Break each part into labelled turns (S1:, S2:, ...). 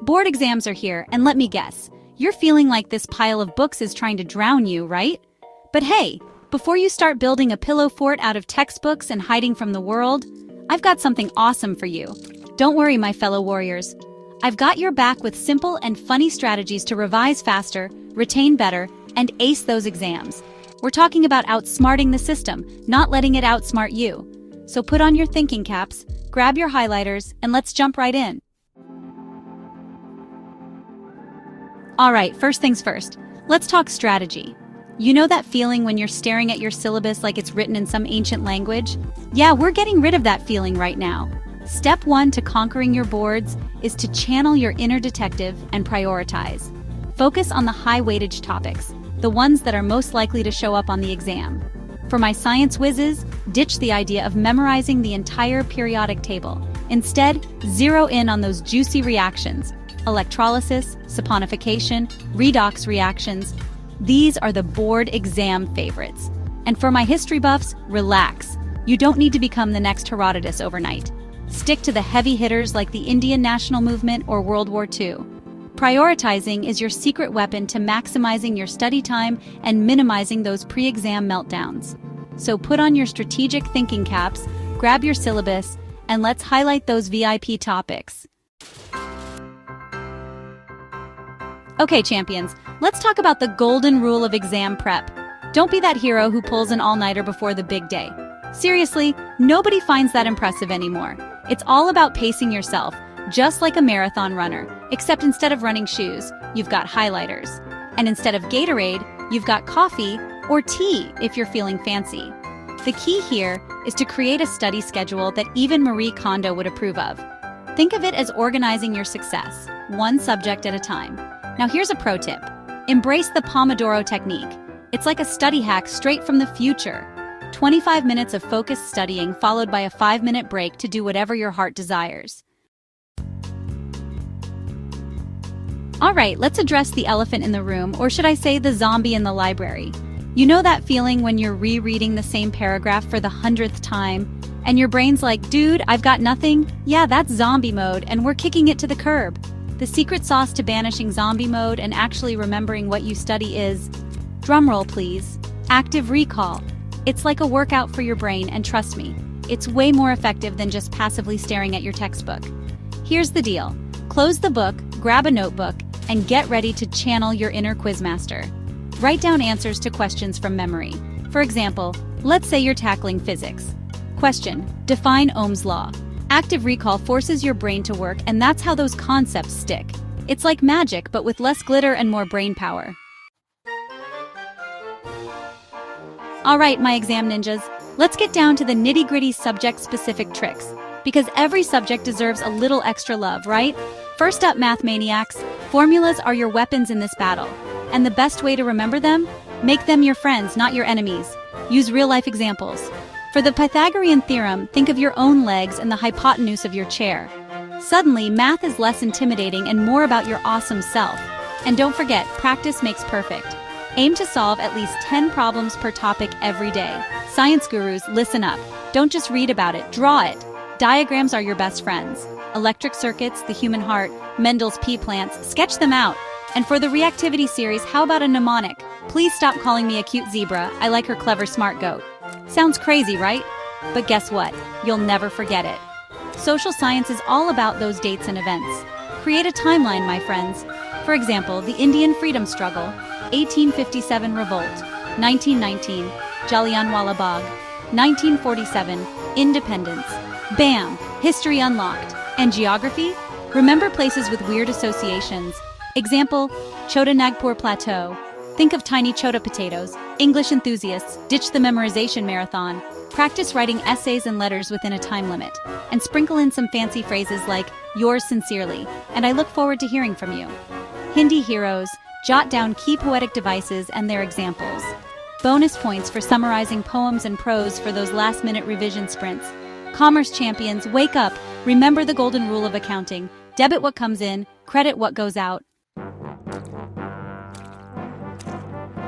S1: Board exams are here, and let me guess, you're feeling like this pile of books is trying to drown you, right? But hey, before you start building a pillow fort out of textbooks and hiding from the world, I've got something awesome for you. Don't worry, my fellow warriors. I've got your back with simple and funny strategies to revise faster, retain better, and ace those exams. We're talking about outsmarting the system, not letting it outsmart you. So put on your thinking caps, grab your highlighters, and let's jump right in. Alright, first things first, let's talk strategy. You know that feeling when you're staring at your syllabus like it's written in some ancient language? Yeah, we're getting rid of that feeling right now. Step 1 to conquering your boards is to channel your inner detective and prioritize. Focus on the high-weightage topics, the ones that are most likely to show up on the exam. For my science whizzes, ditch the idea of memorizing the entire periodic table. Instead, zero in on those juicy reactions: electrolysis, saponification, redox reactions. These are the board exam favorites. And for my history buffs, relax. You don't need to become the next Herodotus overnight. Stick to the heavy hitters like the Indian national movement or World War II. Prioritizing is your secret weapon to maximizing your study time and minimizing those pre-exam meltdowns. So put on your strategic thinking caps, grab your syllabus, and let's highlight those VIP topics. Okay, champions, let's talk about the golden rule of exam prep. Don't be that hero who pulls an all-nighter before the big day. Seriously, nobody finds that impressive anymore. It's all about pacing yourself, just like a marathon runner, except instead of running shoes, you've got highlighters. And instead of Gatorade, you've got coffee or tea if you're feeling fancy. The key here is to create a study schedule that even Marie Kondo would approve of. Think of it as organizing your success, one subject at a time. Now here's a pro tip. Embrace the Pomodoro technique. It's like a study hack straight from the future. 25 minutes of focused studying followed by a 5-minute break to do whatever your heart desires. Alright, let's address the elephant in the room, or should I say the zombie in the library. You know that feeling when you're rereading the same paragraph for the 100th time, and your brain's like, dude, I've got nothing? Yeah, that's zombie mode, and we're kicking it to the curb. The secret sauce to banishing zombie mode and actually remembering what you study is, drumroll please, active recall. It's like a workout for your brain, and trust me, it's way more effective than just passively staring at your textbook. Here's the deal. Close the book, grab a notebook, and get ready to channel your inner quizmaster. Write down answers to questions from memory. For example, let's say you're tackling physics. Question: define Ohm's law. Active recall forces your brain to work, and that's how those concepts stick. It's like magic, but with less glitter and more brain power. Alright, my exam ninjas, let's get down to the nitty-gritty subject-specific tricks, because every subject deserves a little extra love, right? First up, math maniacs, formulas are your weapons in this battle. And the best way to remember them? Make them your friends, not your enemies. Use real-life examples. For the Pythagorean theorem, think of your own legs and the hypotenuse of your chair. Suddenly, math is less intimidating and more about your awesome self. And don't forget, practice makes perfect. Aim to solve at least 10 problems per topic every day. Science gurus, listen up. Don't just read about it, draw it. Diagrams are your best friends. Electric circuits, the human heart, Mendel's pea plants, sketch them out. And for the reactivity series, how about a mnemonic? Please stop calling me a cute zebra, I like her clever smart goat. Sounds crazy, right? But guess what? You'll never forget it. Social science is all about those dates and events. Create a timeline, my friends. For example, the Indian freedom struggle, 1857 revolt, 1919, Jallianwala Bagh, 1947, independence. Bam! History unlocked. And geography? Remember places with weird associations. Example, Chota Nagpur Plateau. Think of tiny Chota potatoes. English enthusiasts, ditch the memorization marathon. Practice writing essays and letters within a time limit. And sprinkle in some fancy phrases like, yours sincerely, and I look forward to hearing from you. Hindi heroes, jot down key poetic devices and their examples. Bonus points for summarizing poems and prose for those last-minute revision sprints. Commerce champions, wake up! Remember the golden rule of accounting. Debit what comes in, credit what goes out.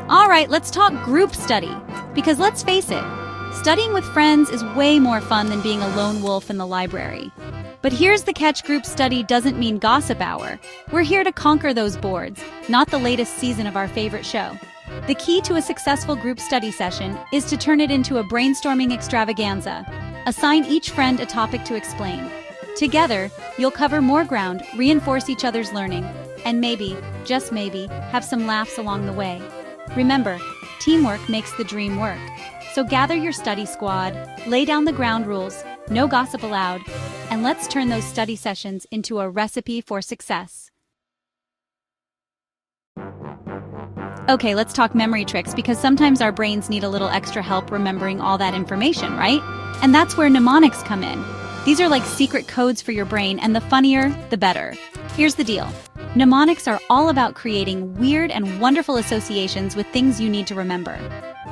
S1: Alright, let's talk group study. Because let's face it, studying with friends is way more fun than being a lone wolf in the library. But here's the catch: group study doesn't mean gossip hour. We're here to conquer those boards, not the latest season of our favorite show. The key to a successful group study session is to turn it into a brainstorming extravaganza. Assign each friend a topic to explain. Together, you'll cover more ground, reinforce each other's learning, and maybe, just maybe, have some laughs along the way. Remember, teamwork makes the dream work. So gather your study squad, lay down the ground rules, no gossip allowed, and let's turn those study sessions into a recipe for success. Okay, let's talk memory tricks, because sometimes our brains need a little extra help remembering all that information, right? And that's where mnemonics come in. These are like secret codes for your brain, and the funnier, the better. Here's the deal. Mnemonics are all about creating weird and wonderful associations with things you need to remember.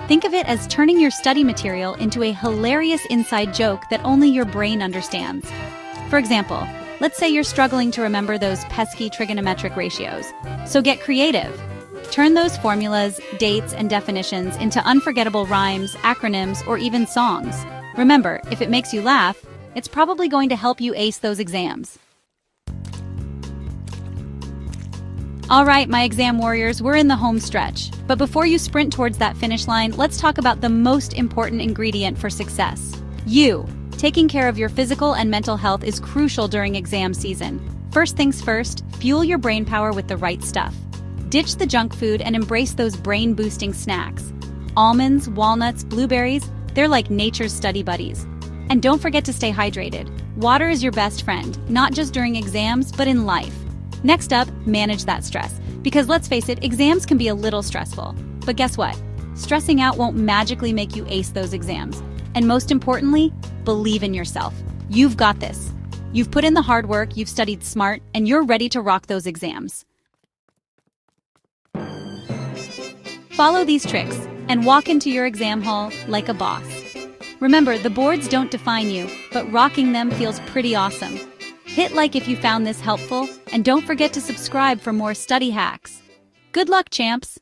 S1: Think of it as turning your study material into a hilarious inside joke that only your brain understands. For example, let's say you're struggling to remember those pesky trigonometric ratios. So get creative. Turn those formulas, dates, and definitions into unforgettable rhymes, acronyms, or even songs. Remember, if it makes you laugh, it's probably going to help you ace those exams. All right, my exam warriors, we're in the home stretch. But before you sprint towards that finish line, let's talk about the most important ingredient for success. You. Taking care of your physical and mental health is crucial during exam season. First things first, fuel your brain power with the right stuff. Ditch the junk food and embrace those brain-boosting snacks. Almonds, walnuts, blueberries, they're like nature's study buddies. And don't forget to stay hydrated. Water is your best friend, not just during exams, but in life. Next up, manage that stress. Because let's face it, exams can be a little stressful. But guess what? Stressing out won't magically make you ace those exams. And most importantly, believe in yourself. You've got this. You've put in the hard work, you've studied smart, and you're ready to rock those exams. Follow these tricks and walk into your exam hall like a boss. Remember, the boards don't define you, but rocking them feels pretty awesome. Hit like if you found this helpful, and don't forget to subscribe for more study hacks. Good luck, champs!